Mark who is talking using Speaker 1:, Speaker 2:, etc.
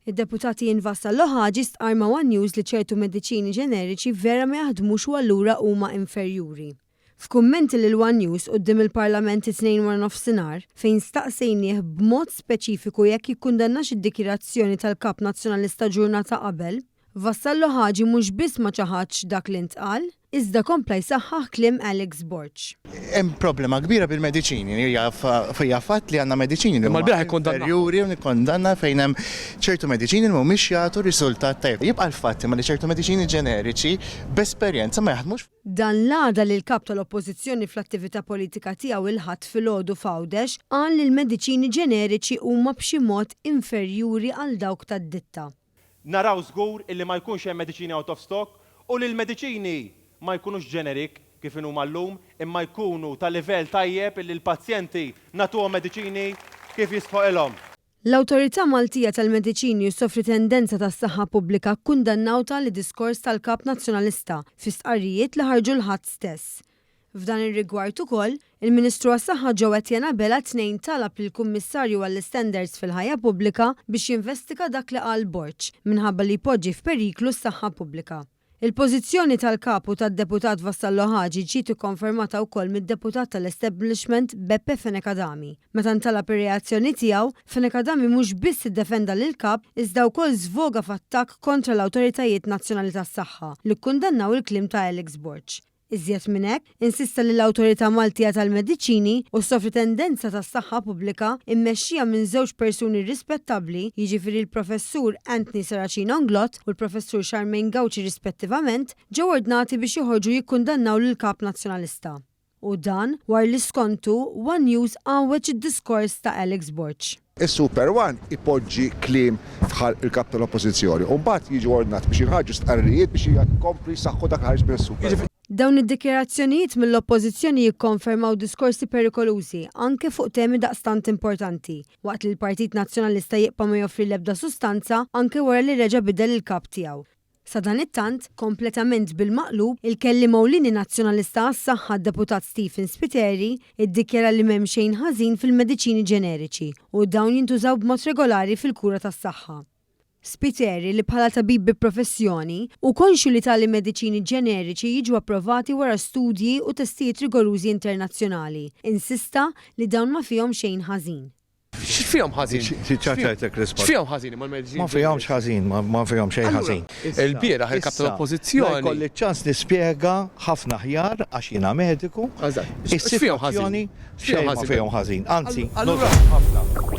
Speaker 1: Id-deputati Invassal Ħaġi stqarma One News li ċertu mediċini ġeneriċi vera ma jaħdmux u allura huma inferjuri. F'kummenti lil One News quddiem il-Parlament it-tnejn wara nofsinhar fejn staqsejnieh b'mod speċifiku jekk jikkundannax id-dikjarazzjoni tal-Kap Nazzjonalista ġurnata qabel, Vassal Ħaġi mhux biss ma ċaħadx dak li ntqal, iżda kompla jsaħħaħ kliem Alex Borch.
Speaker 2: Hemm problema kbira bil-mediċini, hija fatt li għandna mediċini li
Speaker 3: Imma l-bieraħ ikkondanna.
Speaker 2: inferjuri u nikkondanna fejn hemm ċertu mediċini li mhumiex jagħtu riżultat tajjeb. Jibqa' l-fatt imma li ċertu mediċini ġeneriċi b'esperjenza ma jaħdmux.
Speaker 1: Dan l-għada li l-kap tal-oppożizzjoni fl-attività politika tiegħu il-ħadd filgħodu f'Għawdex qal li l-mediċini ġeneriċi huma b'xi mod inferjuri għal dawk tad-ditta.
Speaker 4: Naraw żgur illi ma jkunx hemm mediċini out of stock u li l-mediċini ma jkunux generic kif huma llum imma jkunu ta' livell tajjeb illi l-pazjenti nagħtuhom mediċini kif jistħoqilhom.
Speaker 1: L-Awtorità Maltija tal-Mediċini u s-Sofrintendenza tas-Saħħa Pubblika kkundannaw tal-diskors tal-Kap Nazzjonalista fi stqarrijiet li ħarġu l-ħadd stess. F'dan ir-rigward ukoll, il-Ministru għas-Saħħa Joe Etienne Bella tnejn talab lill-Kummissarju għall-Standards fil-ħajja pubblika biex jinvestiga dak li qal Borch minħabba li jpoġġi f'periklu s-saħħa pubblika. Il-pożizzjoni tal-kapu tad-deputat Vassal Ħaġi ġiet ikkonfermata wkoll mid-deputat tal-Establishment Beppe Fenekadami. Meta ntalab ir-reazzjoni tiegħu, Fenekadami mhux biss iddefenda lill-kap iżda wkoll żvoga f'attakk kontra l-Awtoritajiet Nazzjonali tas-Saħħa li kkundannaw il-kliem ta' Alex Borch. Iżjed minn hekk, insista li l-Awtorità Maltija tal-Mediċini u s-Sofrintendenza tas-Saħħa Pubblika immexxija minn żewġ persuni rispettabbli, jiġifieri l-Professur Anthony Saracino Nglot u l-Professur Charmaine Gauci rispettivament, ġew ordnati biex joħorġu jikkundannaw lill-Kap Nazzjonalista. U dan war li skontu One News għawweġ id-diskors ta' Alex Borch.
Speaker 5: Is-Super One ipoġġi kliem fħal il-kap tal-Oppożizzjoni u mbagħad jiġu ordnat biex jinħarġu stqarrijiet biex jkompli saħħu dak ħarġ bis-Super.
Speaker 1: Dawn id-dikjerazzjonijiet mill-Oppożizzjoni jikkonfermaw diskorsi perikolużi anke fuq temi daqstant importanti, waqt li l-Partit Nazzjonalista jibqa' ma joffri l-ebda sustanza anke wara li reġa' bidel il-kap tiegħu. Sa dan it-tant, kompletament bil-maqlub, il-kelli mawlini nazzjonalista għas-saħħa deputat Stephen Spiteri iddikjera li m'hemm xejn ħażin fil-mediċini ġeneriċi u dawn jintużaw b'mod regolari fil-kura tas-saħħa. Spiteri li bħala tabib bi professjoni u konxu li tali mediċini ġeneriċi jiġu approvati wara studji u testijiet rigorużi internazzjonali. Insista li dawn ma fihom xejn ħażin.
Speaker 3: X'fihom ħażin?
Speaker 6: ċaċajtek risposta.
Speaker 3: X'fihom ħażin mal-mediċini?
Speaker 6: Ma fihomx ħażin, ma fihom xejn ħażin.
Speaker 3: Il-bieraħ il-kap tal-Oppożizzjoni.
Speaker 6: Kolli ċans nispjega ħafna ħjar għax jiena mediku.
Speaker 3: X'fihom ħażin?
Speaker 6: Xejn ma fihom ħażin. Anzi,
Speaker 3: Allura-
Speaker 6: ħafna.